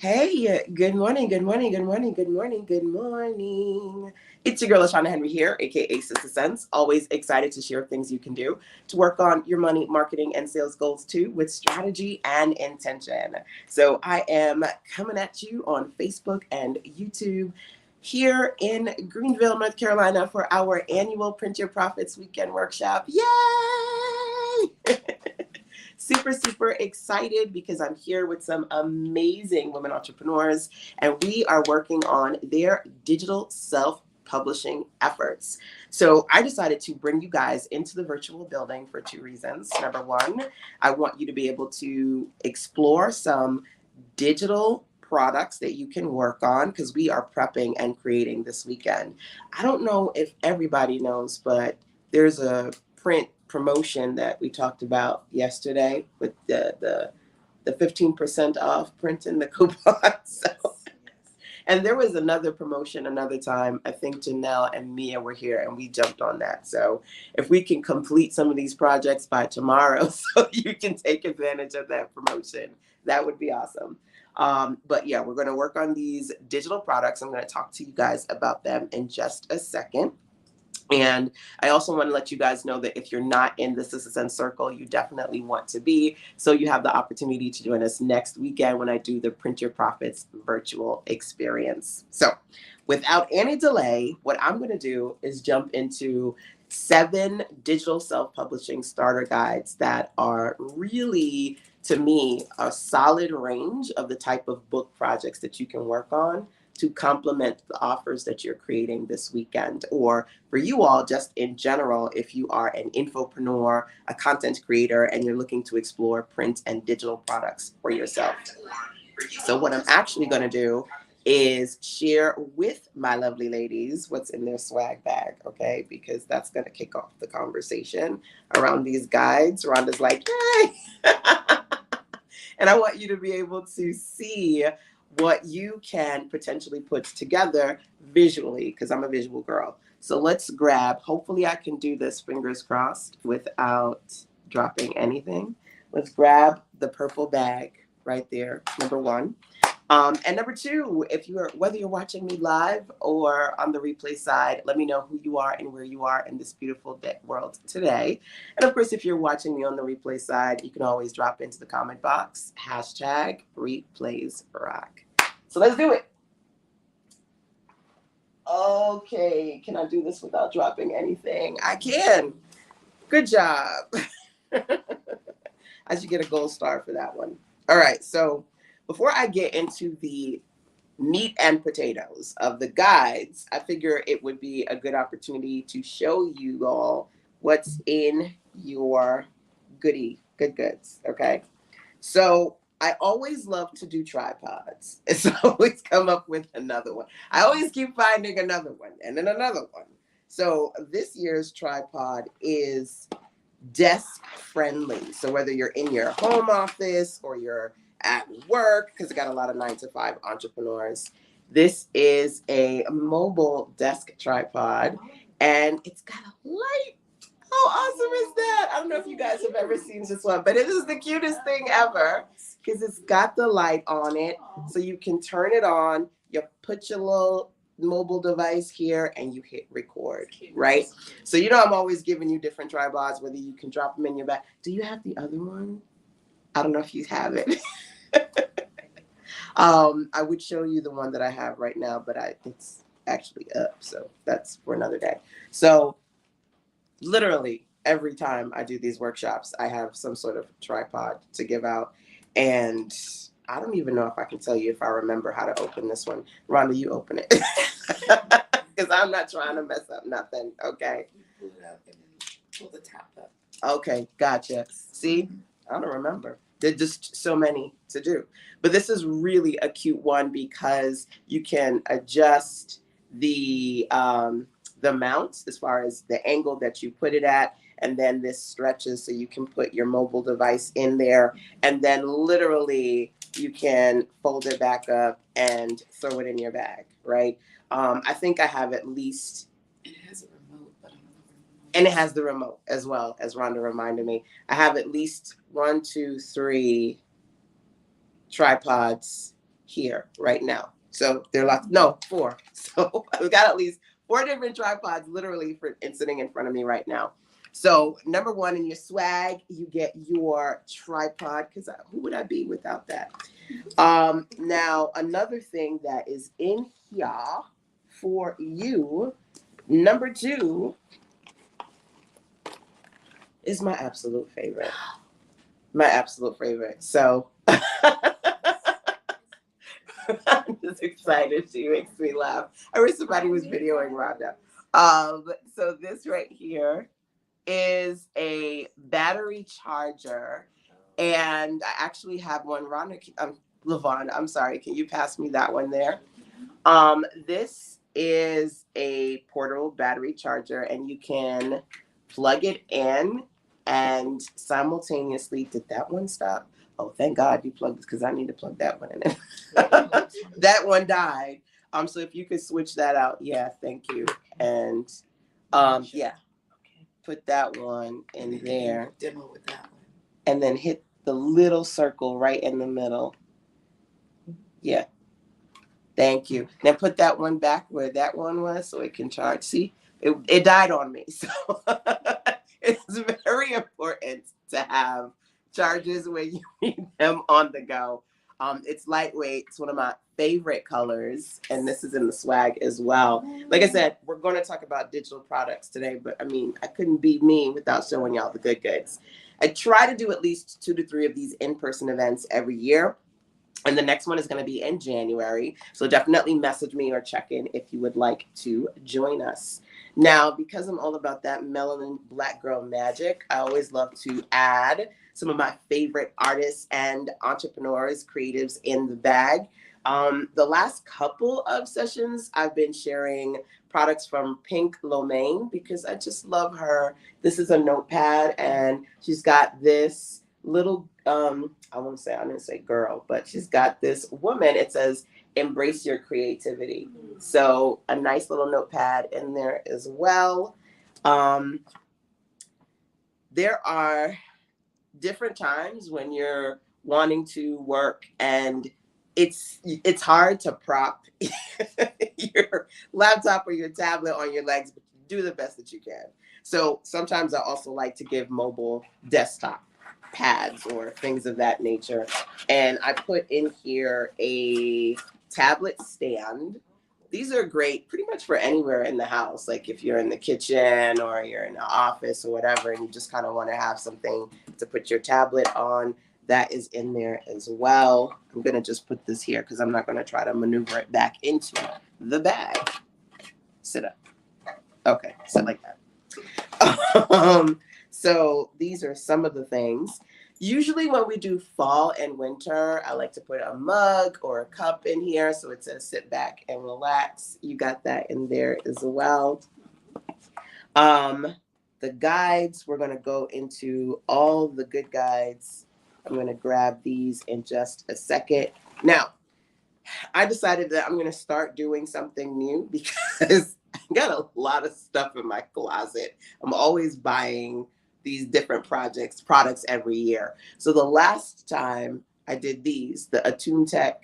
Hey, good morning, good morning, good morning, good morning, good morning. It's your girl, LaShawna Henry here, aka Sister Sense. Always excited to share things you can do to work on your money, marketing, and sales goals too with strategy and intention. So I am coming at you on Facebook and YouTube here in Greenville, North Carolina for our annual Print Your Profits Weekend Workshop. Yay! Super excited because I'm here with some amazing women entrepreneurs and we are working on their digital self-publishing efforts. So I decided to bring you guys into the virtual building for two reasons. Number one, I want you to be able to explore some digital products that you can work on because we are prepping and creating this weekend. I don't know if everybody knows, but there's a print promotion that we talked about yesterday with the 15% off printing the coupon. So, and there was another promotion another time. I think Janelle and Mia were here and we jumped on that. So if we can complete some of these projects by tomorrow so you can take advantage of that promotion, that would be awesome. But yeah, we're going to work on these digital products. I'm going to talk to you guys about them in just a second. And I also want to let you guys know that if you're not in the Sister Sense circle, you definitely want to be. So you have the opportunity to join us next weekend when I do the Print Your Profits virtual experience. So without any delay, what I'm going to do is jump into 7 digital self-publishing starter guides that are really, to me, a solid range of the type of book projects that you can work on to complement the offers that you're creating this weekend, or for you all, just in general, if you are an infopreneur, a content creator, and you're looking to explore print and digital products for yourself. So what I'm actually going to do is share with my lovely ladies what's in their swag bag, okay? Because that's going to kick off the conversation around these guides. Rhonda's like, hey! And I want you to be able to see what you can potentially put together visually, because I'm a visual girl. So let's grab, hopefully I can do this, fingers crossed, without dropping anything. Let's grab the purple bag right there, number one. And number two, if you're whether you're watching me live or on the replay side, let me know who you are and where you are in this beautiful world today. And of course, if you're watching me on the replay side, you can always drop into the comment box, hashtag replays rock. So let's do it. Okay, can I do this without dropping anything? I can. Good job. I should get a gold star for that one. All right, so before I get into the meat and potatoes of the guides, I figure it would be a good opportunity to show you all what's in your good goods. Okay. So I always love to do tripods. It's always come up with another one. I always keep finding another one and then another one. So this year's tripod is desk friendly. So whether you're in your home office or you're at work, because I got a lot of 9 to 5 entrepreneurs, this is a mobile desk tripod and it's got a light. How awesome is that? I don't know if you guys have ever seen this one, but it is the cutest thing ever because it's got the light on it. So you can turn it on, you put your little mobile device here and you hit record, right? So you know I'm always giving you different tripods, whether you can drop them in your bag. Do you have the other one? I don't know if you have it. I would show you the one that I have right now, but it's actually up, so that's for another day. So literally every time I do these workshops, I have some sort of tripod to give out. And I don't even know if I can tell you if I remember how to open this one. Rhonda, you open it. Because I'm not trying to mess up nothing. Okay. You pull it up and then pull the top up. Okay, gotcha. See, I don't remember. There's just so many to do. But this is really a cute one because you can adjust the mount as far as the angle that you put it at, and then this stretches so you can put your mobile device in there, and then literally you can fold it back up and throw it in your bag, right? I think I have at least. It has a remote, but I don't know the remote. And it has the remote as well, as Rhonda reminded me. I have at least 1, 2, 3 tripods here right now. So there are lots, no, 4. So I've got at least 4 different tripods literally sitting in front of me right now. So number 1 in your swag, you get your tripod, because who would I be without that? Now another thing that is in here for you, number 2 is my absolute favorite. My absolute favorite. So I'm just excited. She makes me laugh. I wish somebody was videoing Rhonda. So this right here is a battery charger, and I actually have one. Rhonda, Lavon, I'm sorry. Can you pass me that one there? This is a portable battery charger, and you can plug it in and simultaneously. Did that one stop? Oh, thank God you plugged this, because I need to plug that one in. That one died. So if you could switch that out, yeah, thank you. And yeah, put that one in there. Demo with that one. And then hit the little circle right in the middle. Yeah. Thank you. Now put that one back where that one was so it can charge. See, it died on me. So it's very important to have chargers where you need them on the go. It's lightweight. It's one of my favorite colors. And this is in the swag as well. Like I said, we're going to talk about digital products today, but I mean, I couldn't be me without showing y'all the good goods. I try to do at least 2 to 3 of these in-person events every year. And the next one is going to be in January. So definitely message me or check in if you would like to join us. Now, because I'm all about that melanin black girl magic, I always love to add some of my favorite artists and entrepreneurs, creatives in the bag. The last couple of sessions, I've been sharing products from Pink Lomain because I just love her. This is a notepad, and she's got this little I didn't say girl, but she's got this woman. It says embrace your creativity. So a nice little notepad in there as well. There are different times when you're wanting to work and it's hard to prop your laptop or your tablet on your legs, but you do the best that you can. So sometimes I also like to give mobile desktop pads or things of that nature. And I put in here a tablet stand. These are great pretty much for anywhere in the house. Like if you're in the kitchen or you're in the office or whatever, and you just kind of want to have something to put your tablet on, that is in there as well. I'm going to just put this here because I'm not going to try to maneuver it back into the bag. Sit up. Okay, sit like that. So these are some of the things. Usually when we do fall and winter, I like to put a mug or a cup in here. So it says sit back and relax. You got that in there as well. The guides, we're going to go into all the good guides. I'm going to grab these in just a second. Now, I decided that I'm going to start doing something new because I got a lot of stuff in my closet. I'm always buying these different products every year. So the last time I did these, the AttuneTech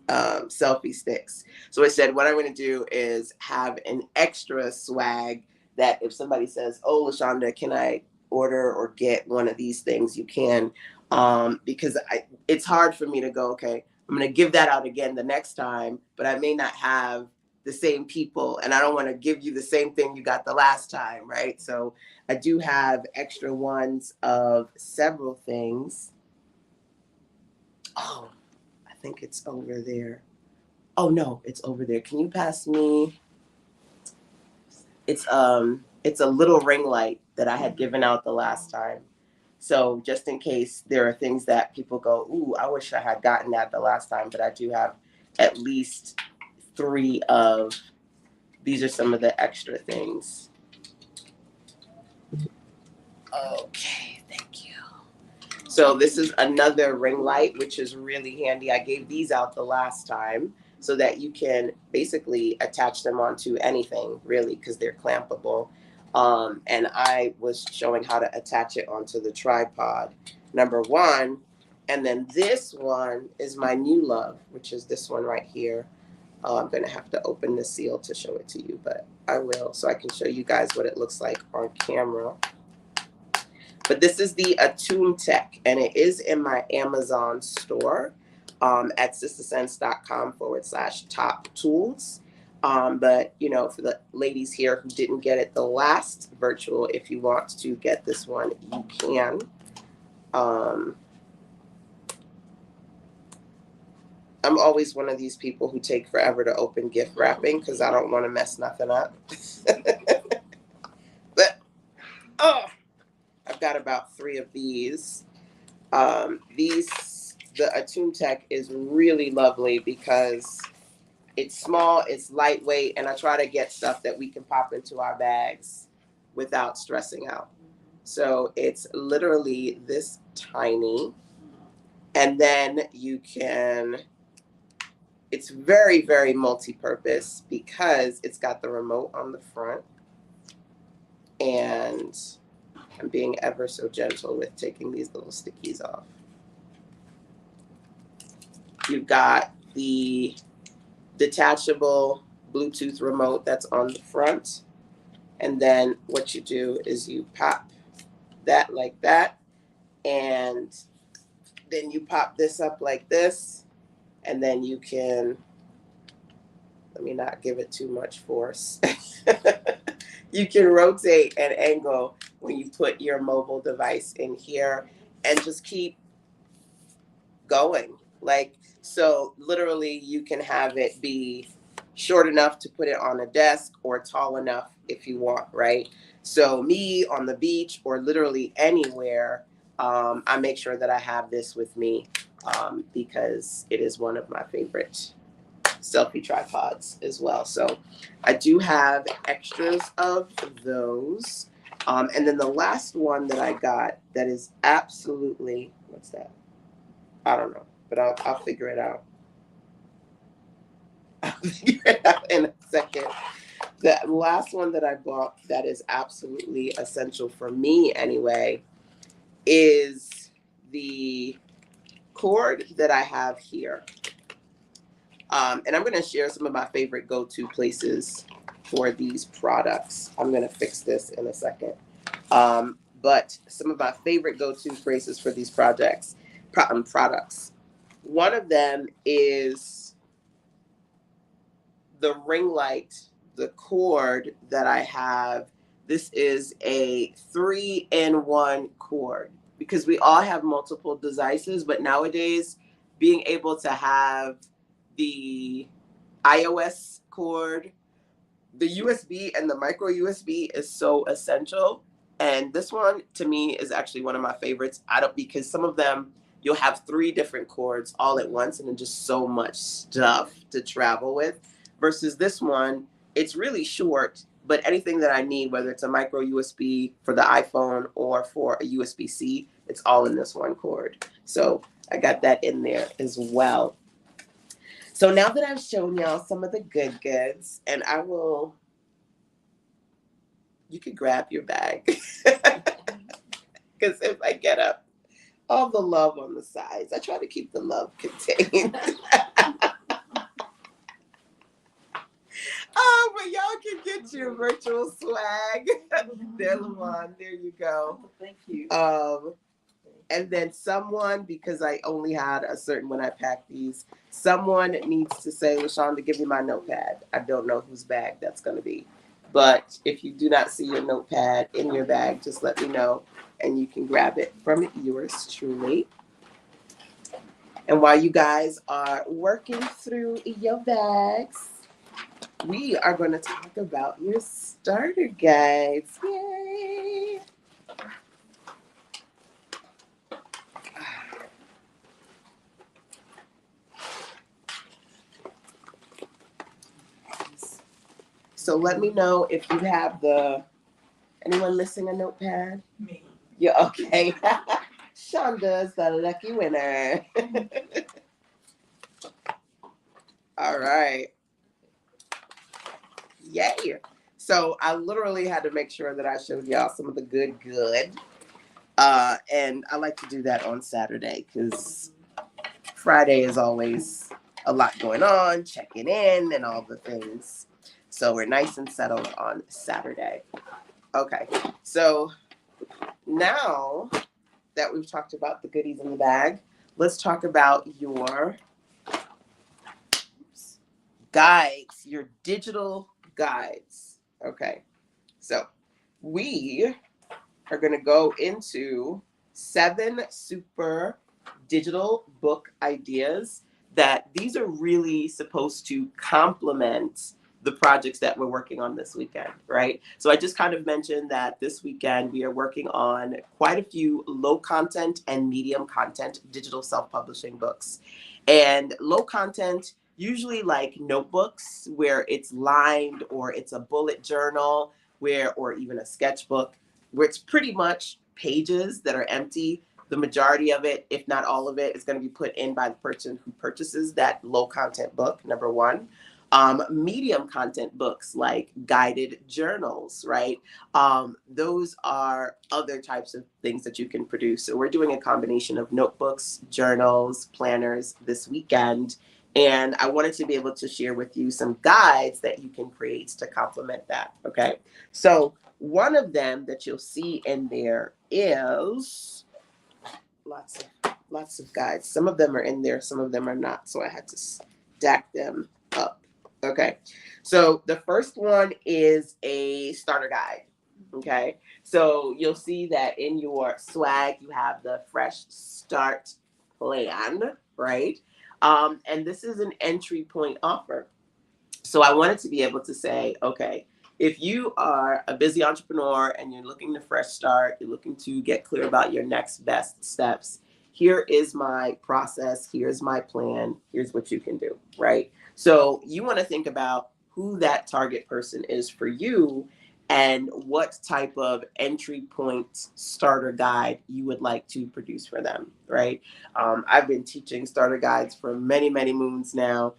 selfie sticks. So I said, what I'm going to do is have an extra swag that if somebody says, oh, LaShonda, can I order or get one of these things? You can, because it's hard for me to go, okay, I'm going to give that out again the next time, but I may not have the same people, and I don't want to give you the same thing you got the last time, right? So I do have extra ones of several things. Oh, I think it's over there. Oh no, it's over there. Can you pass me? It's a little ring light that I had given out the last time. So just in case there are things that people go, ooh, I wish I had gotten that the last time, but I do have at least 3 of these are some of the extra things. Okay, thank you. So this is another ring light, which is really handy. I gave these out the last time so that you can basically attach them onto anything, really, because they're clampable. And I was showing how to attach it onto the tripod. Number 1, And then this one is my new love, which is this one right here. I'm going to have to open the seal to show it to you, but I will so I can show you guys what it looks like on camera. But this is the Attune Tech, and it is in my Amazon store at sistasense.com/top tools. But, you know, for the ladies here who didn't get it the last virtual, if you want to get this one, you can. I'm always one of these people who take forever to open gift wrapping because I don't want to mess nothing up. But, oh, I've got about 3 of these. The Attune Tech is really lovely because it's small, it's lightweight, and I try to get stuff that we can pop into our bags without stressing out. So it's literally this tiny, and then you can, it's very, very multi-purpose because it's got the remote on the front, and I'm being ever so gentle with taking these little stickies off. You've got the detachable Bluetooth remote that's on the front. And then what you do is you pop that like that. And then you pop this up like this. And then you can, let me not give it too much force. You can rotate and angle when you put your mobile device in here and just keep going. Like, so literally you can have it be short enough to put it on a desk or tall enough if you want, right? So me on the beach or literally anywhere, I make sure that I have this with me because it is one of my favorite selfie tripods as well. So I do have extras of those. And then the last one that I got that is absolutely, what's that? I don't know, but I'll figure it out. I'll figure it out in a second. The last one that I bought that is absolutely essential for me anyway is the cord that I have here. And I'm going to share some of my favorite go-to places for these products. I'm going to fix this in a second. But some of my favorite go-to places for these products. One of them is the ring light, the cord that I have. This is a 3-in-1 cord because we all have multiple devices, but nowadays being able to have the iOS cord, the USB and the micro USB is so essential. And this one to me is actually one of my favorites. Because some of them you'll have 3 different cords all at once and then just so much stuff to travel with. Versus this one, it's really short, but anything that I need, whether it's a micro USB for the iPhone or for a USB-C, it's all in this one cord. So I got that in there as well. So now that I've shown y'all some of the good goods, and you could grab your bag. Because if I get up, all the love on the sides, I try to keep the love contained. Oh, but y'all can get your virtual swag. There, Lamont, there you go. Thank you. And then someone, because I only had a certain when I packed these, someone needs to say, LaShonda, give me my notepad. I don't know whose bag that's going to be. But if you do not see your notepad in your bag, just let me know and you can grab it from yours truly. And while you guys are working through your bags, we are going to talk about your starter guides. Yay! So let me know if you have anyone missing a notepad? Me. Yeah, okay. Shonda's the lucky winner. All right. Yay. So I literally had to make sure that I showed y'all some of the good. And I like to do that on Saturday because Friday is always a lot going on, checking in and all the things. So we're nice and settled on Saturday. Okay, so now that we've talked about the goodies in the bag, let's talk about your guides, your digital guides. Okay, so we are going to go into 7 super digital book ideas that these are really supposed to complement the projects that we're working on this weekend, right? So I just kind of mentioned that this weekend we are working on quite a few low content and medium content digital self-publishing books. And low content, usually like notebooks where it's lined or it's a bullet journal where, or even a sketchbook where it's pretty much pages that are empty. The majority of it, if not all of it, is going to be put in by the person who purchases that low content book, number one. Medium content books like guided journals, right? Those are other types of things that you can produce. So we're doing a combination of notebooks, journals, planners this weekend. And I wanted to be able to share with you some guides that you can create to complement that, okay? So one of them that you'll see in there is lots of guides. Some of them are in there, some of them are not. So I had to stack them up. Okay. So the first one is a starter guide. Okay. So you'll see that in your swag, you have the Fresh Start Plan, right? And this is an entry point offer. So I wanted to be able to say, okay, if you are a busy entrepreneur and you're looking to fresh start, you're looking to get clear about your next best steps, here is my process, here's my plan, here's what you can do, right? So you want to think about who that target person is for you and what type of entry point starter guide you would like to produce for them, right? I've been teaching starter guides for many, many moons now,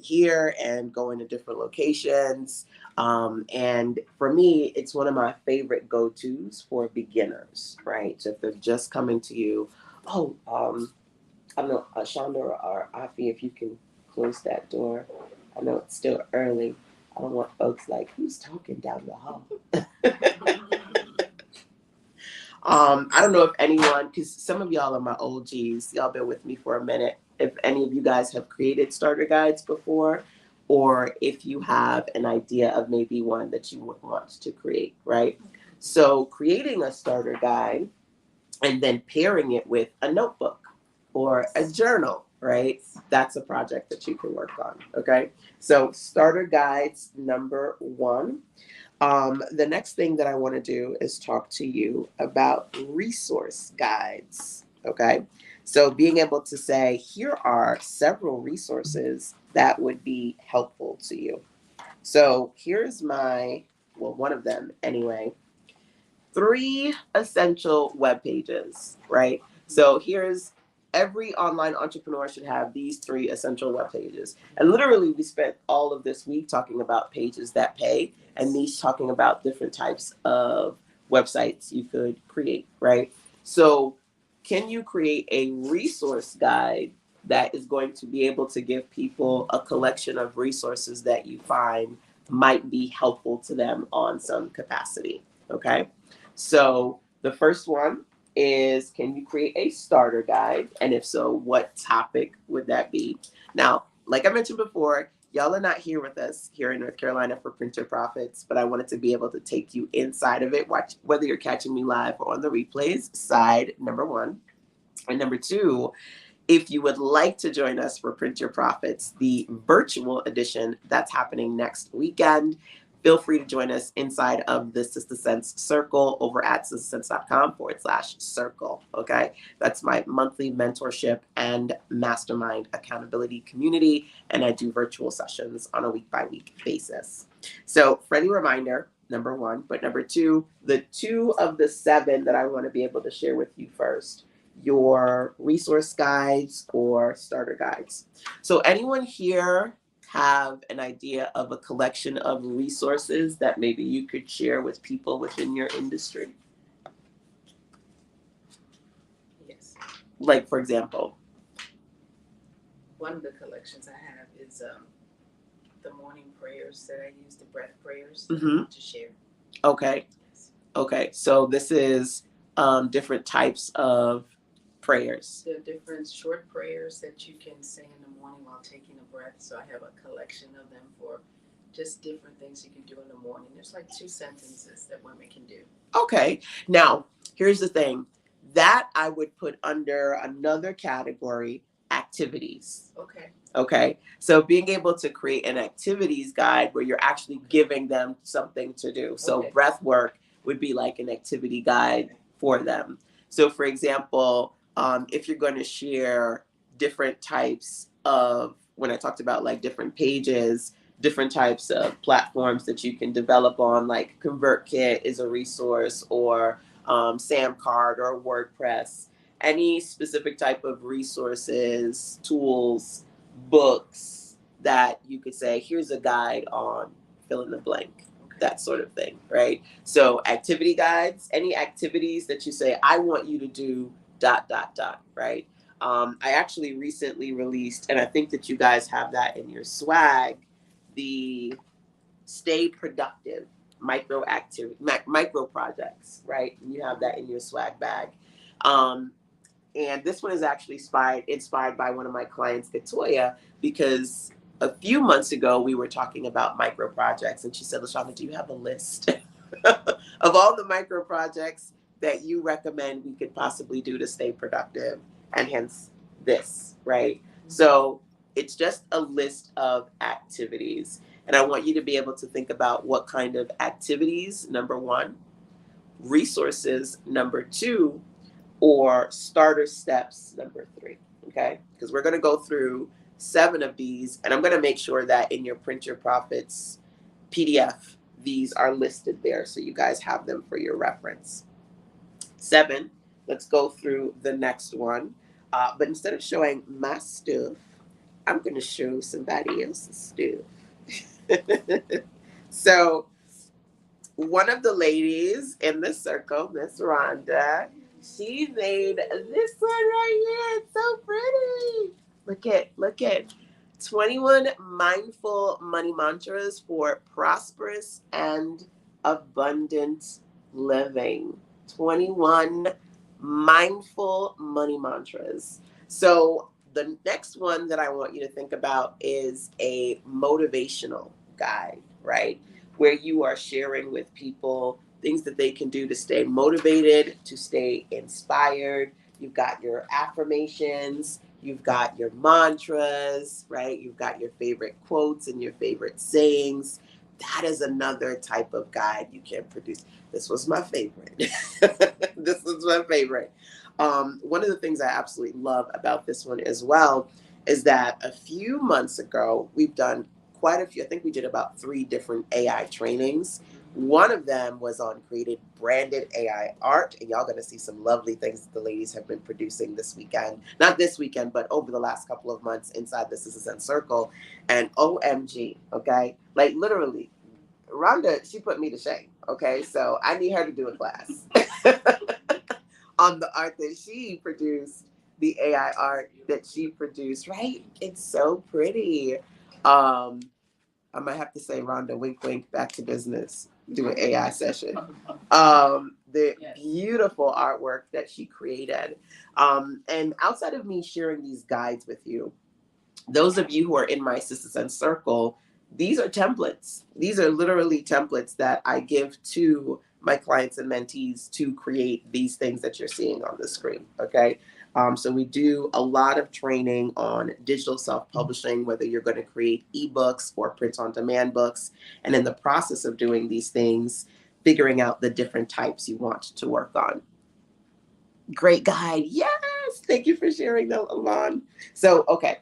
here and going to different locations. And for me, it's one of my favorite go-tos for beginners, right? So if they're just coming to you, I don't know, Shonda or Afi, if you can close that door. I know it's still early. I don't want folks like, who's talking down the hall? I don't know if anyone, because some of y'all are my OGs, y'all been with me for a minute. If any of you guys have created starter guides before, or if you have an idea of maybe one that you would want to create, right? So creating a starter guide and then pairing it with a notebook or a journal, right? That's a project that you can work on, okay? So starter guides, number 1. The next thing that I want to do is talk to you about resource guides, okay? So being able to say, here are several resources that would be helpful to you. So here's one of them anyway, 3 essential web pages, right? So here's every online entrepreneur should have these 3 essential web pages. And literally we spent all of this week talking about pages that pay and Niche talking about different types of websites you could create, right? So can you create a resource guide that is going to be able to give people a collection of resources that you find might be helpful to them on some capacity, okay? So the first one is, can you create a starter guide? And if so, what topic would that be? Now, like I mentioned before, y'all are not here with us here in North Carolina for Print Your Profits, but I wanted to be able to take you inside of it, watch whether you're catching me live or on the replays, side number 1. And number 2, if you would like to join us for Print Your Profits, the virtual edition that's happening next weekend, feel free to join us inside of the Sister Sense Circle over at sistersense.com/circle. Okay. That's my monthly mentorship and mastermind accountability community. And I do virtual sessions on a week-by-week basis. So, friendly reminder, number 1. But number 2, the 2 of the 7 that I want to be able to share with you first, your resource guides or starter guides. So anyone here have an idea of a collection of resources that maybe you could share with people within your industry? Like, for example. One of the collections I have is the morning prayers that I use, the breath prayers that I want to share. Okay. Yes. Okay. So this is different types of prayers. There are different short prayers that you can say in the morning while taking a breath. So I have a collection of them for just different things you can do in the morning. There's like 2 sentences that women can do. Okay. Now, here's the thing. That I would put under another category, activities. Okay. Okay. So being able to create an activities guide where you're actually giving them something to do. So Okay. breath work would be like an activity guide for them. So for example, if you're going to share different types of, when I talked about like different pages, different types of platforms that you can develop on, like ConvertKit is a resource, or SamCart or WordPress, any specific type of resources, tools, books that you could say, here's a guide on fill in the blank, that sort of thing, right? So activity guides, any activities that you say, I want you to do ... right? I actually recently released, and I think that you guys have that in your swag, the Stay Productive micro projects, right? And you have that in your swag bag. And this one is actually inspired by one of my clients, Katoya, because a few months ago we were talking about micro projects, and she said, LaShonda, do you have a list of all the micro projects that you recommend we could possibly do to stay productive? And hence this, right? So it's just a list of activities. And I want you to be able to think about what kind of activities, number one, resources, number two, or starter steps, number three. Okay? Because we're going to go through 7 of these, and I'm going to make sure that in your Print Your Profits PDF, these are listed there so you guys have them for your reference. 7, let's go through the next one. But instead of showing my stuff, I'm going to show somebody else's stuff. So, one of the ladies in the circle, Miss Rhonda, she made this one right here. It's so pretty. Look at 21 mindful money mantras for prosperous and abundant living. 21 mindful money mantras. So the next one that I want you to think about is a motivational guide, right? Where you are sharing with people things that they can do to stay motivated, to stay inspired. You've got your affirmations, you've got your mantras, right? You've got your favorite quotes and your favorite sayings. That is another type of guide you can produce. This was my favorite. This was my favorite. One of the things I absolutely love about this one as well is that a few months ago, we've done quite a few. I think we did about 3 different AI trainings. One of them was on created branded AI art, and y'all gonna see some lovely things that the ladies have been producing this weekend. Not this weekend, but over the last couple of months inside the Citizen Circle. And OMG, okay? Like literally, Rhonda, she put me to shame, okay? So I need her to do a class on the art that she produced, the AI art that she produced, right? It's so pretty. I might have to say, Rhonda, wink, wink, back to business, do an AI session. The beautiful artwork that she created. And outside of me sharing these guides with you, those of you who are in my Citizen Circle, these are templates. These are literally templates that I give to my clients and mentees to create these things that you're seeing on the screen, okay? So we do a lot of training on digital self-publishing, whether you're going to create ebooks or print-on-demand books. And in the process of doing these things, figuring out the different types you want to work on. Great guide. Yes. Thank you for sharing that, Alon. So, okay.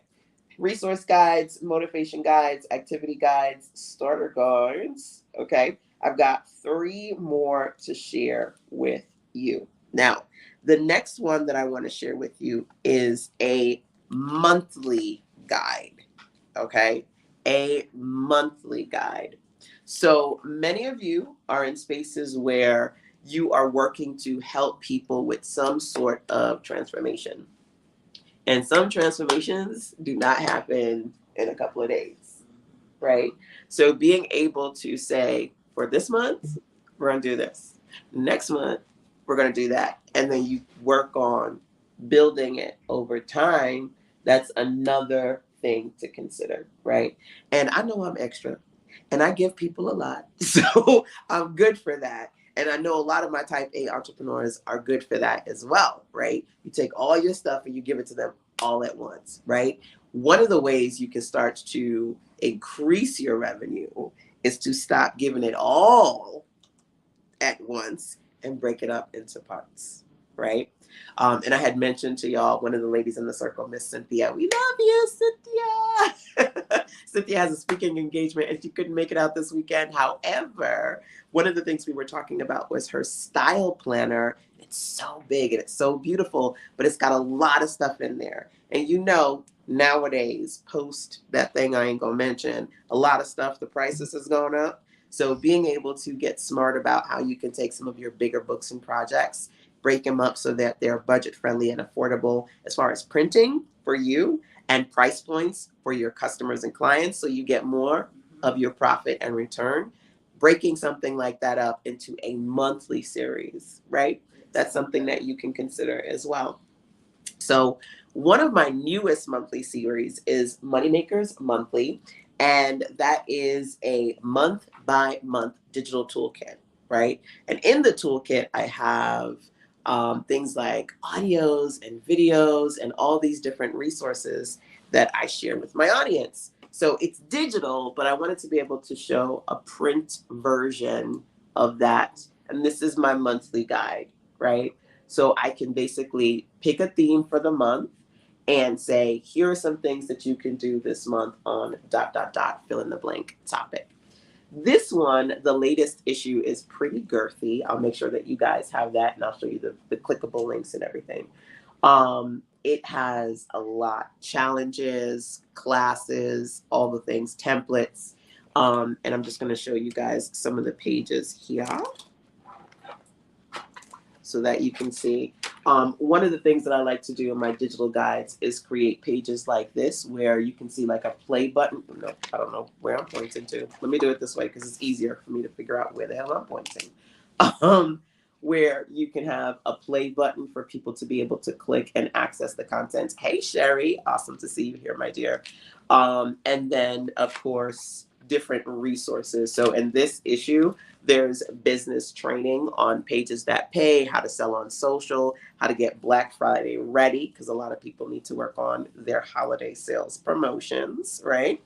Resource guides, motivation guides, activity guides, starter guides. Okay. I've got 3 more to share with you. Now, the next one that I want to share with you is a monthly guide. Okay. A monthly guide. So many of you are in spaces where you are working to help people with some sort of transformation. And some transformations do not happen in a couple of days, right? So being able to say, for this month, we're going to do this. Next month, we're going to do that. And then you work on building it over time. That's another thing to consider, right? And I know I'm extra and I give people a lot. So I'm good for that. And I know a lot of my type A entrepreneurs are good for that as well, right? You take all your stuff and you give it to them all at once, right? One of the ways you can start to increase your revenue is to stop giving it all at once and break it up into parts, right? And I had mentioned to y'all, one of the ladies in the circle, Miss Cynthia. We love you, Cynthia. Cynthia has a speaking engagement and she couldn't make it out this weekend. However, one of the things we were talking about was her style planner. It's so big and it's so beautiful, but it's got a lot of stuff in there. And you know, nowadays, post that thing I ain't gonna mention, a lot of stuff, the prices has gone up. So being able to get smart about how you can take some of your bigger books and projects, break them up so that they're budget friendly and affordable as far as printing for you and price points for your customers and clients, so you get more of your profit and return. Breaking something like that up into a monthly series, right? That's something that you can consider as well. So one of my newest monthly series is Moneymakers Monthly, and that is a month by month digital toolkit, right? And in the toolkit, I have things like audios and videos and all these different resources that I share with my audience. So it's digital, but I wanted to be able to show a print version of that. And this is my monthly guide, right? So I can basically pick a theme for the month and say, here are some things that you can do this month on dot, dot, dot, fill in the blank topic. This one, the latest issue, is pretty girthy. I'll make sure that you guys have that and I'll show you the clickable links and everything. It has a lot, challenges, classes, all the things, templates. And I'm just going to show you guys some of the pages here so that you can see. One of the things that I like to do in my digital guides is create pages like this where you can see like a play button. No, I don't know where I'm pointing to. Let me do it this way because it's easier for me to figure out where the hell I'm pointing. Where you can have a play button for people to be able to click and access the content. Hey, Sherry, awesome to see you here, my dear. And then, of course, different resources. So in this issue, there's business training on Pages That Pay, how to sell on social, how to get Black Friday ready, because a lot of people need to work on their holiday sales promotions, right?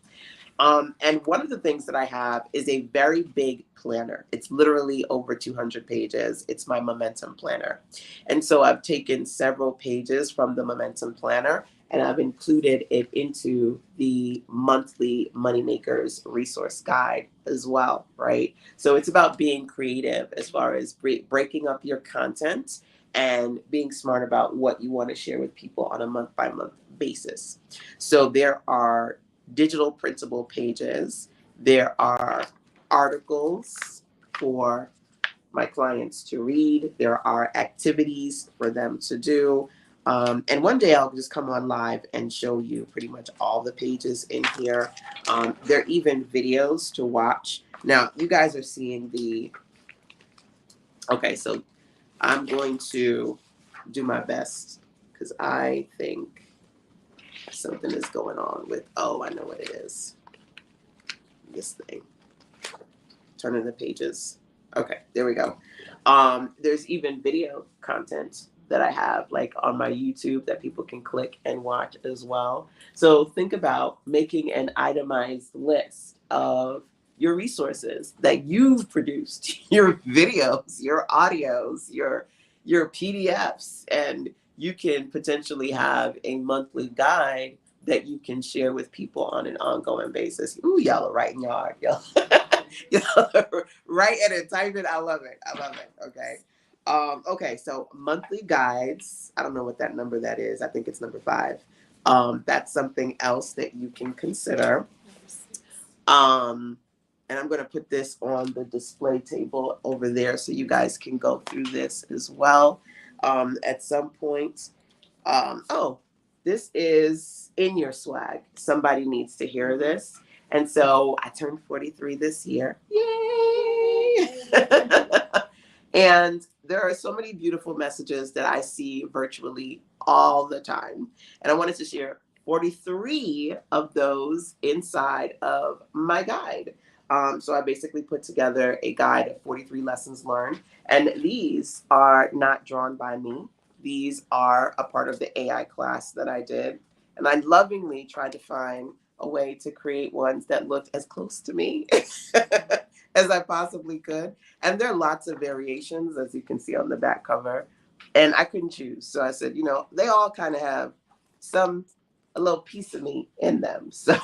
And one of the things that I have is a very big planner. It's literally over 200 pages. It's my Momentum Planner. And so I've taken several pages from the Momentum Planner and I've included it into the monthly Moneymakers resource guide as well, right? So it's about being creative as far as breaking up your content and being smart about what you want to share with people on a month by month basis. So there are digital printable pages. There are articles for my clients to read. There are activities for them to do. And one day I'll just come on live and show you pretty much all the pages in here. There are even videos to watch. Now, you guys are seeing the, okay, so I'm going to do my best because I think something is going on with, oh, I know what it is. This thing. Turning the pages. Okay, there we go. There's even video content that I have like on my YouTube that people can click and watch as well. So think about making an itemized list of your resources that you've produced, your videos, your audios, your PDFs, and you can potentially have a monthly guide that you can share with people on an ongoing basis. Ooh, y'all are writing hard, y'all. Y'all are writing and typing. I love it. I love it. Okay. Okay, so monthly guides. I don't know what that number that is. I think it's number 5. That's something else that you can consider. And I'm going to put this on the display table over there so you guys can go through this as well at some point. Oh, this is in your swag. Somebody needs to hear this. And so I turned 43 this year. Yay! And there are so many beautiful messages that I see virtually all the time. And I wanted to share 43 of those inside of my guide. So I basically put together a guide of 43 lessons learned. And these are not drawn by me. These are a part of the AI class that I did. And I lovingly tried to find a way to create ones that looked as close to me as I possibly could. And there are lots of variations, as you can see on the back cover. And I couldn't choose. So I said, they all kind of have a little piece of me in them. So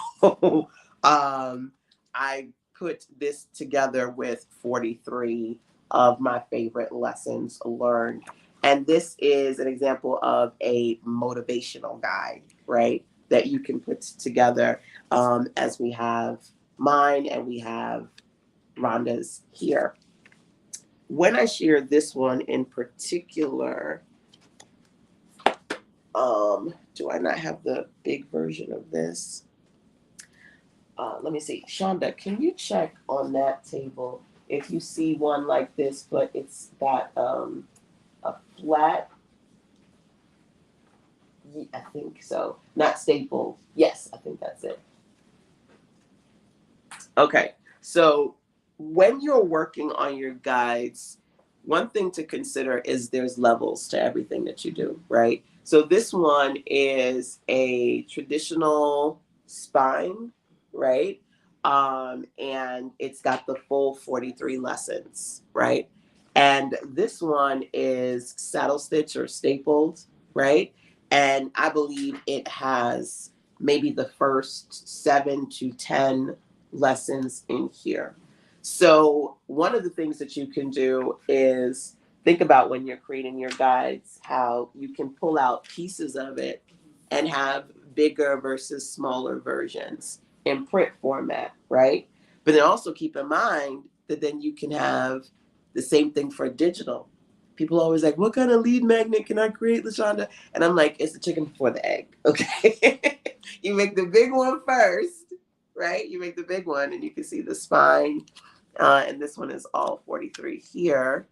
I put this together with 43 of my favorite lessons learned. And this is an example of a motivational guide, right? That you can put together as we have mine and we have Rhonda's here. When I share this one in particular, do I not have the big version of this? Let me see. Shonda, can you check on that table if you see one like this, but it's got a flat, I think so, not stapled. Yes, I think that's it. Okay, so when you're working on your guides, one thing to consider is there's levels to everything that you do, right? So this one is a traditional spine, right? And it's got the full 43 lessons, right? And this one is saddle stitch or stapled, right? And I believe it has maybe the first 7 to 10 lessons in here. So one of the things that you can do is think about when you're creating your guides, how you can pull out pieces of it and have bigger versus smaller versions in print format, right? But then also keep in mind that then you can have the same thing for digital. People are always like, what kind of lead magnet can I create, LaShonda? And I'm like, it's the chicken before the egg, okay? You make the big one first, right? You make the big one and you can see the spine. And this one is all 43 here.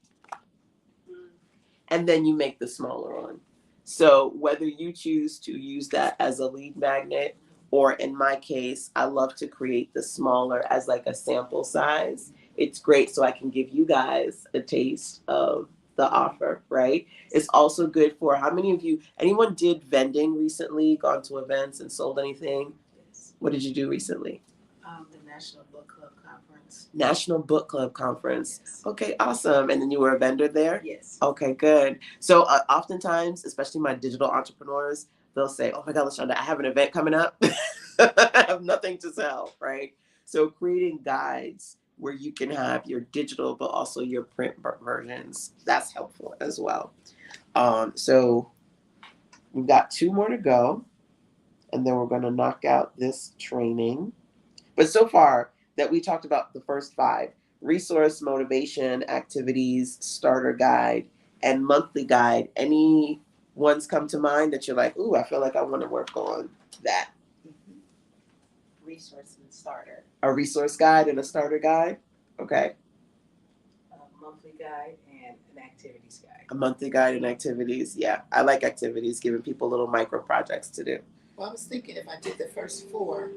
And then you make the smaller one. So whether you choose to use that as a lead magnet, or in my case, I love to create the smaller as like a sample size. It's great so I can give you guys a taste of the offer, right? It's also good for how many of you, anyone did vending recently, gone to events and sold anything? Yes. What did you do recently? The National Book Club Conference. National Book Club Conference. Yes. Okay, awesome. And then you were a vendor there? Yes. Okay, good. So oftentimes, especially my digital entrepreneurs, they'll say, oh my God, LaShonda, I have an event coming up. I have nothing to sell, right? So creating guides where you can have your digital, but also your print versions, that's helpful as well. So we've got 2 more to go, and then we're going to knock out this training. But so far that we talked about the first 5, resource, motivation, activities, starter guide, and monthly guide. Any ones come to mind that you're like, ooh, I feel like I want to work on that? Resource and starter. A resource guide and a starter guide? Okay. A monthly guide and an activities guide. A monthly guide and activities. Yeah, I like activities, giving people little micro projects to do. Well, I was thinking if I did the first 4.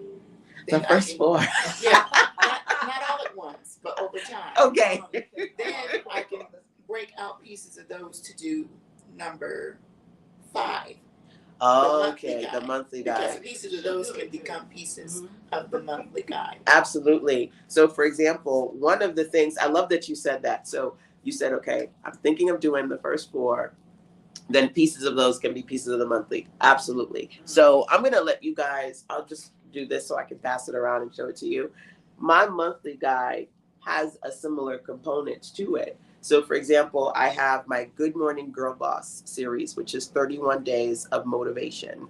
The first 4. Yeah, not all at once, but over time. Okay. Then I can break out pieces of those to do number 5. Okay, the monthly Because guide. pieces of those can become pieces of the monthly guide. Absolutely. So for example, one of the things, I love that you said that. So you said, okay, I'm thinking of doing the first 4. Then pieces of those can be pieces of the monthly. Absolutely. So I'm going to let you guys, I'll just do this so I can pass it around and show it to you. My monthly guide has a similar component to it. So for example, I have my Good Morning Girl Boss series, which is 31 days of motivation.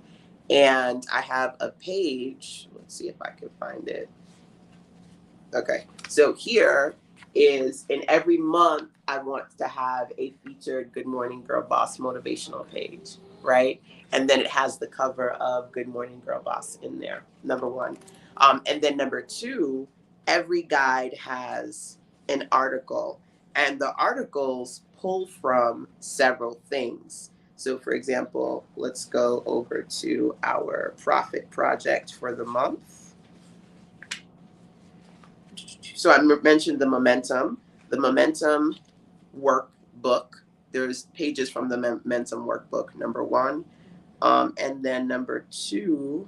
And I have a page, let's see if I can find it. Okay, so here is in every month, I want to have a featured Good Morning Girl Boss motivational page. right? And then it has the cover of Good Morning Girl Boss in there, number one. And then number two, every guide has an article, and the articles pull from several things. So, for example, let's go over to our profit project for the month. So I mentioned the momentum workbook. There's pages from the momentum workbook, number one. And then number two,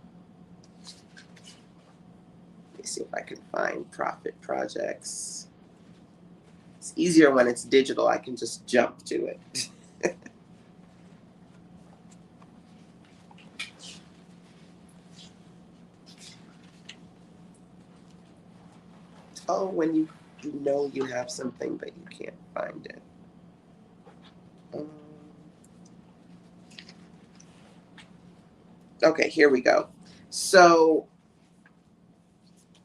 let me see if I can find profit projects. It's easier when it's digital. I can just jump to it. Oh, when you know you have something but you can't find it. Okay, here we go. So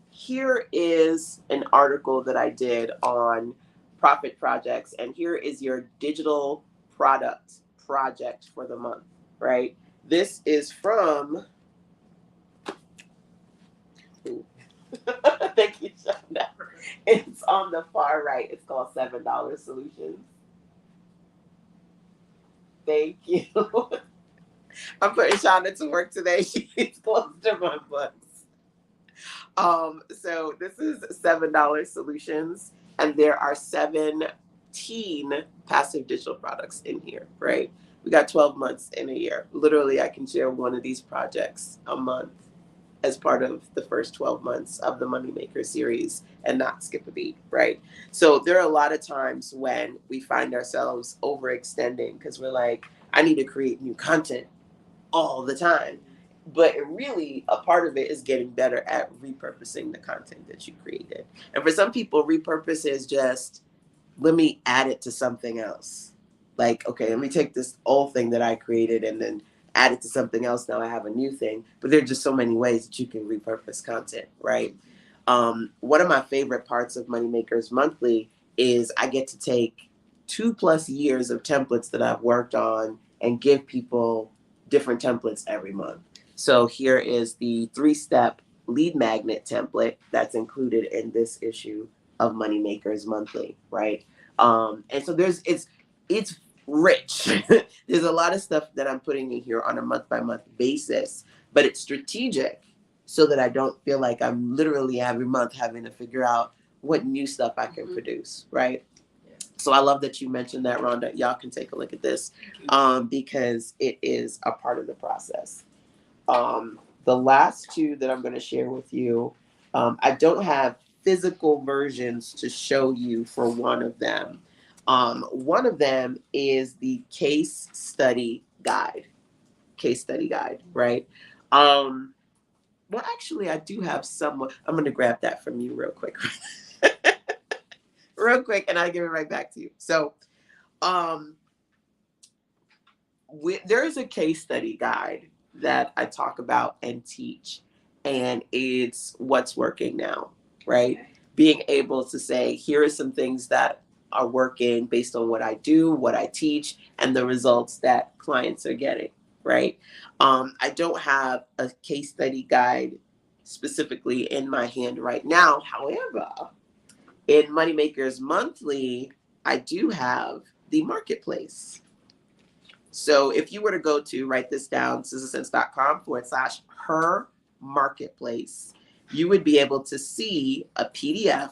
here is an article that I did on profit projects, and here is your digital product project for the month, right? This is from, thank you, Shonda. It's on the far right. It's called $7 Solutions. Thank you. I'm putting Shonda to work today. She's close to my books. So this is $7 Solutions, and there are 17 passive digital products in here, right? We got 12 months in a year. Literally, I can share one of these projects a month as part of the first 12 months of the Moneymaker series and not skip a beat, right? So there are a lot of times when we find ourselves overextending because we're like, I need to create new content all the time. But really, a part of it is getting better at repurposing the content that you created. And for some people, repurpose is just, let me add it to something else. Like, okay, let me take this old thing that I created and then add it to something else. Now I have a new thing. But there are just so many ways that you can repurpose content, right? One of my favorite parts of Moneymakers Monthly is I get to take 2+ years of templates that I've worked on and give people different templates every month. So here is the 3-step lead magnet template that's included in this issue of Moneymakers Monthly, right? And so it's rich. There's a lot of stuff that I'm putting in here on a month-by-month basis, but it's strategic so that I don't feel like I'm literally every month having to figure out what new stuff I can produce, right? So I love that you mentioned that, Rhonda. Y'all can take a look at this because it is a part of the process. The last two that I'm going to share with you, I don't have physical versions to show you for one of them. One of them is the case study guide, right? Well, actually, I do have someone. I'm going to grab that from you real quick. Real quick, and I'll give it right back to you. So there is a case study guide that I talk about and teach, and it's what's working now, right? Okay. Being able to say, here are some things that are working based on what I do, what I teach, and the results that clients are getting, right? I don't have a case study guide specifically in my hand right now. However, in Moneymakers Monthly, I do have the marketplace. So if you were to go to, write this down, SizzleSense.com/her marketplace, you would be able to see a PDF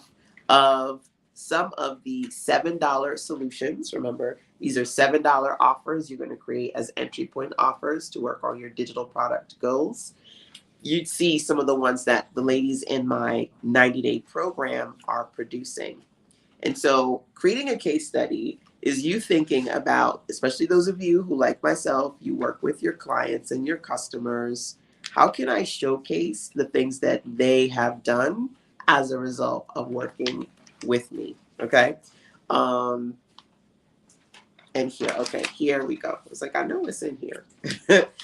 of some of the $7 solutions. Remember, these are $7 offers you're going to create as entry point offers to work on your digital product goals. You'd see some of the ones that the ladies in my 90-day program are producing. And so creating a case study is you thinking about, especially those of you who, like myself, you work with your clients and your customers, how can I showcase the things that they have done as a result of working with me, okay? And here we go. It's like, I know it's in here.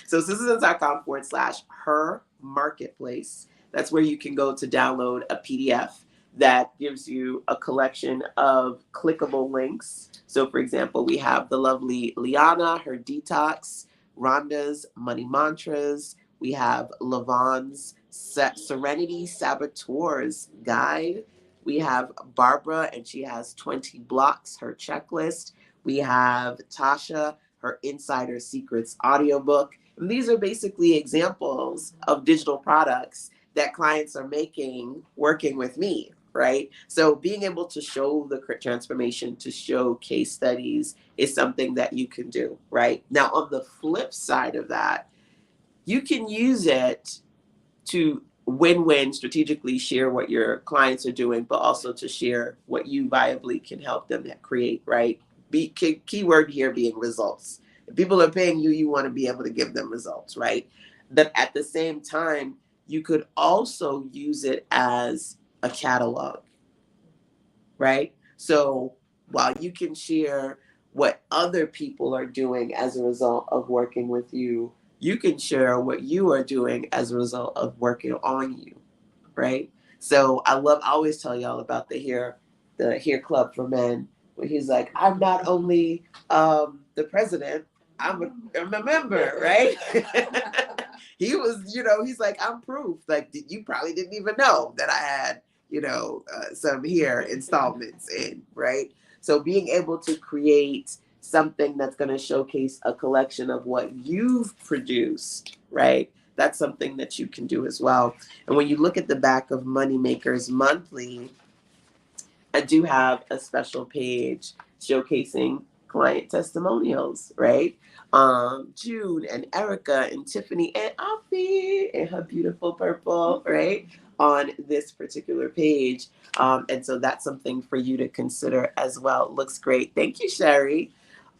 So SizzleSense.com/her marketplace. That's where you can go to download a PDF that gives you a collection of clickable links. So for example, we have the lovely Liana, her detox Rhonda's Money Mantras. We have Lavon's Serenity Saboteurs Guide. We have Barbara, and she has 20 blocks, her checklist. We have Tasha, her Insider Secrets audiobook. And these are basically examples of digital products that clients are making working with me, right? So being able to show the transformation, to show case studies is something that you can do, right? Now, on the flip side of that, you can use it to win-win strategically share what your clients are doing, but also to share what you viably can help them create, right? Keyword here being results. If people are paying you, you want to be able to give them results, right? But at the same time, you could also use it as a catalog, right? So while you can share what other people are doing as a result of working with you, you can share what you are doing as a result of working on you, right? So I always tell y'all about the Hair Club for Men, where he's like, I'm not only the president, I'm a member, right? He was, he's like, I'm proof. Like, you probably didn't even know that I had, some hair installments in, right? So being able to create something that's going to showcase a collection of what you've produced, right? That's something that you can do as well. And when you look at the back of Moneymakers Monthly, I do have a special page showcasing client testimonials, right? June and Erica and Tiffany and Afi in her beautiful purple, right? On this particular page. And so that's something for you to consider as well. It looks great. Thank you, Sherry.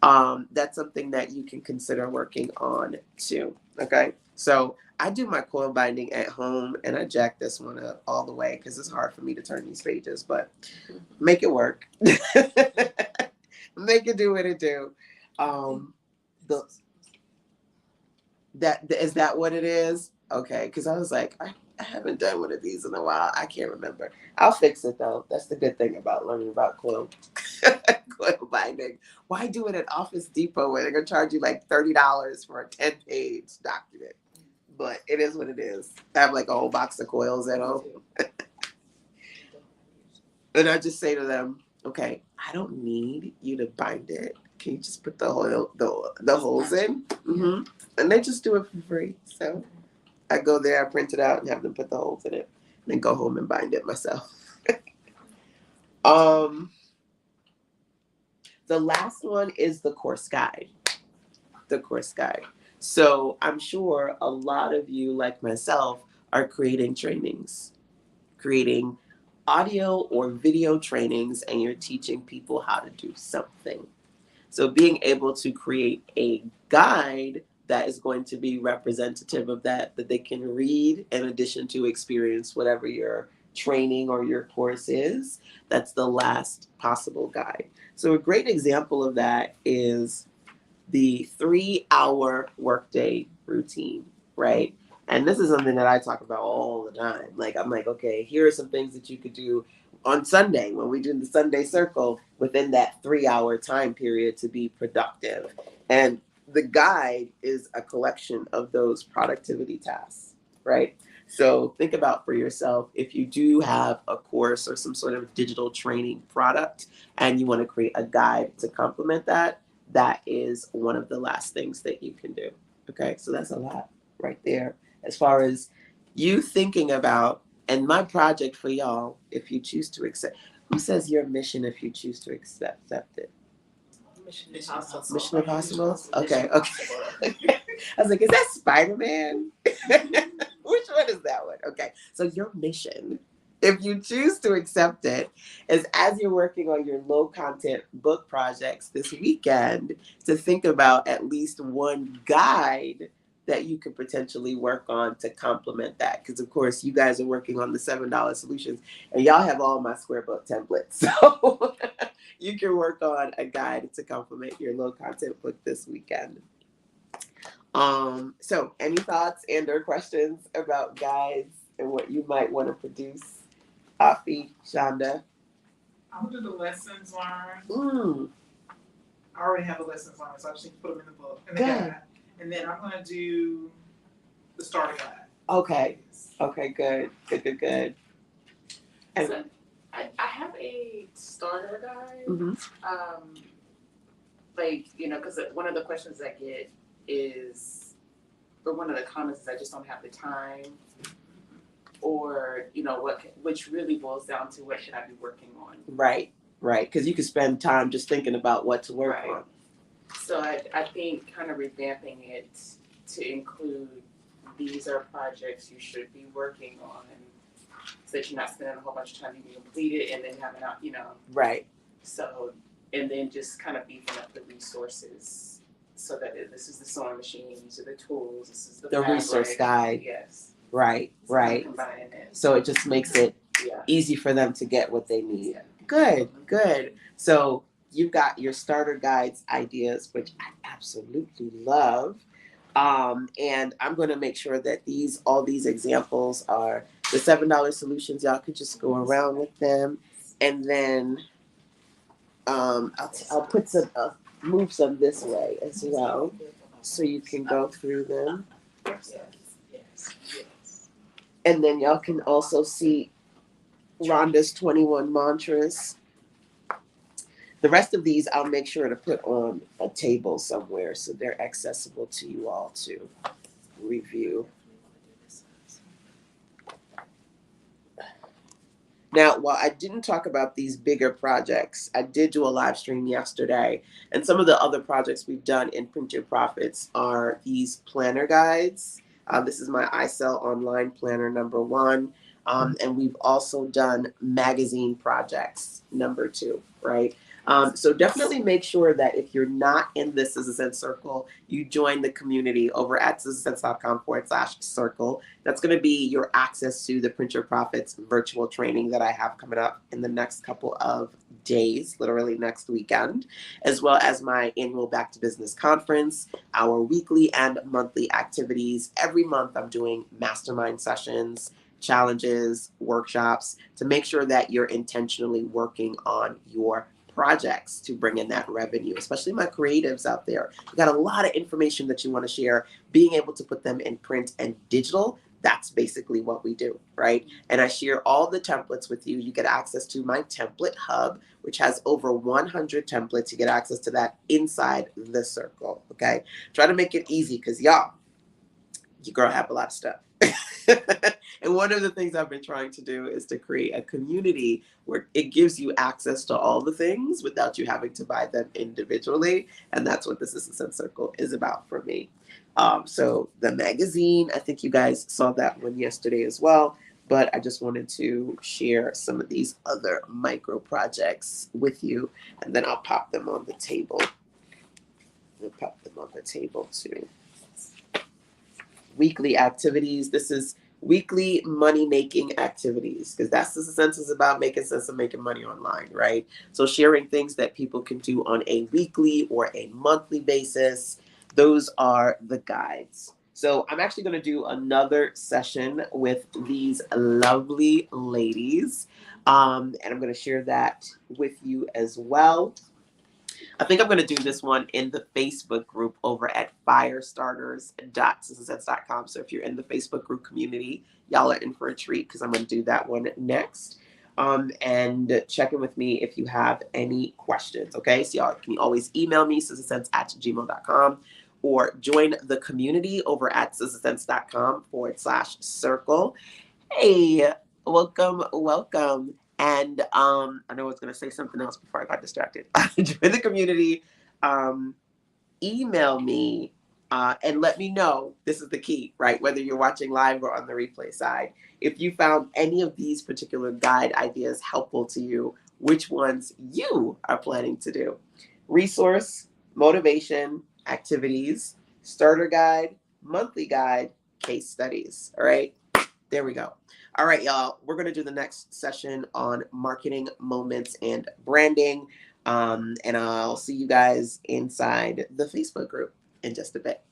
That's something that you can consider working on too. Okay. So I do my coil binding at home and I jack this one up all the way because it's hard for me to turn these pages, but make it work. Make it do what it do. Is that what it is? Okay, because I was like, I haven't done one of these in a while. I can't remember. I'll fix it though. That's the good thing about learning about coil binding. Why do it at Office Depot where they're gonna charge you like $30 for a 10-page document? But it is what it is. I have like a whole box of coils at home. And I just say to them, okay, I don't need you to bind it. Can you just put the holes in? Mm-hmm. And they just do it for free. So I go there, I print it out, and have them put the holes in it, and then go home and bind it myself. The last one is the course guide. The course guide. So I'm sure a lot of you, like myself, are creating trainings, creating audio or video trainings, and you're teaching people how to do something. So being able to create a guide that is going to be representative of that they can read in addition to experience whatever your training or your course is, that's the last possible guide. So a great example of that is the 3-hour workday routine, right? And this is something that I talk about all the time. Like, I'm like, okay, here are some things that you could do on Sunday when we do the Sunday circle within that 3-hour time period to be productive. And the guide is a collection of those productivity tasks, right? So think about for yourself, if you do have a course or some sort of digital training product and you want to create a guide to complement that, that is one of the last things that you can do. Okay, so that's a lot right there as far as you thinking about. And my project for y'all, if you choose to accept, who says your mission if you choose to accept it? Mission Impossible. Mission Impossible? Okay. I was like, is that Spider-Man? Which one is that one? Okay, so your mission, if you choose to accept it, is as you're working on your low content book projects this weekend, to think about at least one guide that you could potentially work on to complement that. Because of course you guys are working on the $7 solutions and y'all have all my square book templates. So you can work on a guide to complement your low content book this weekend. So any thoughts and or questions about guides and what you might want to produce? Afi, Shonda. I would do the lessons learned. I already have the lessons learned, so I just need to put them in the book, in the guide. and then I'm gonna do the starter guide. Okay. Okay, good. Good. And, So, I have a starter guide. Mhm. Like, because one of the questions I get is, or one of the comments is, I just don't have the time, or which really boils down to what should I be working on. Right. Because you can spend time just thinking about what to work Right. on. So I think kind of revamping it to include, these are projects you should be working on, so that you're not spending a whole bunch of time, you can complete it and then having out, Right. So, and then just kind of beefing up the resources, so that this is the sewing machine, these are the tools, this is the fabric. resource guide. Yes. Right. So I'm combining it. So it just makes it Yeah. easy for them to get what they need. Yeah. Good. So you've got your starter guides ideas, which I absolutely love. And I'm going to make sure that all these examples are the $7 solutions. Y'all could just go around with them, and then I'll put move some this way as well, so you can go through them, Yes. and then y'all can also see Rhonda's 21 mantras. The rest of these I'll make sure to put on a table somewhere so they're accessible to you all to review. Now, while I didn't talk about these bigger projects, I did do a live stream yesterday, and some of the other projects we've done in Print Your Profits are these planner guides. This is my iSell Online Planner #1, and we've also done magazine projects #2, right? So definitely make sure that if you're not in the Scissor Sense Circle, you join the community over at scissorsense.com/circle. That's going to be your access to the Print Your Profits virtual training that I have coming up in the next couple of days, literally next weekend, as well as my annual Back to Business conference, our weekly and monthly activities. Every month I'm doing mastermind sessions, challenges, workshops to make sure that you're intentionally working on your projects to bring in that revenue, especially my creatives out there. You got a lot of information that you want to share. Being able to put them in print and digital, that's basically what we do, right? And I share all the templates with you. You get access to my template hub, which has over 100 templates. You get access to that inside the circle, okay? Try to make it easy, because y'all, your girl have a lot of stuff. And one of the things I've been trying to do is to create a community where it gives you access to all the things without you having to buy them individually. And that's what the Scissor Sense Circle is about for me. So the magazine, I think you guys saw that one yesterday as well. But I just wanted to share some of these other micro projects with you. And then I'll pop them on the table. Too. Weekly activities. This is weekly money making activities, because that's the sense is about making sense of making money online, right? So sharing things that people can do on a weekly or a monthly basis. Those are the guides. So I'm actually going to do another session with these lovely ladies, and I'm going to share that with you as well. I think I'm going to do this one in the Facebook group over at firestarters.scissorsense.com. So if you're in the Facebook group community, y'all are in for a treat, because I'm going to do that one next. And check in with me if you have any questions, okay? So y'all can always email me, scissorsense@gmail.com, or join the community over at scissorsense.com/circle. Hey, welcome. And I know I was going to say something else before I got distracted. Join the community. Email me and let me know. This is the key, right? Whether you're watching live or on the replay side. If you found any of these particular guide ideas helpful to you, which ones you are planning to do. Resource, motivation, activities, starter guide, monthly guide, case studies. All right, there we go. All right, y'all, we're going to do the next session on marketing moments and branding. And I'll see you guys inside the Facebook group in just a bit.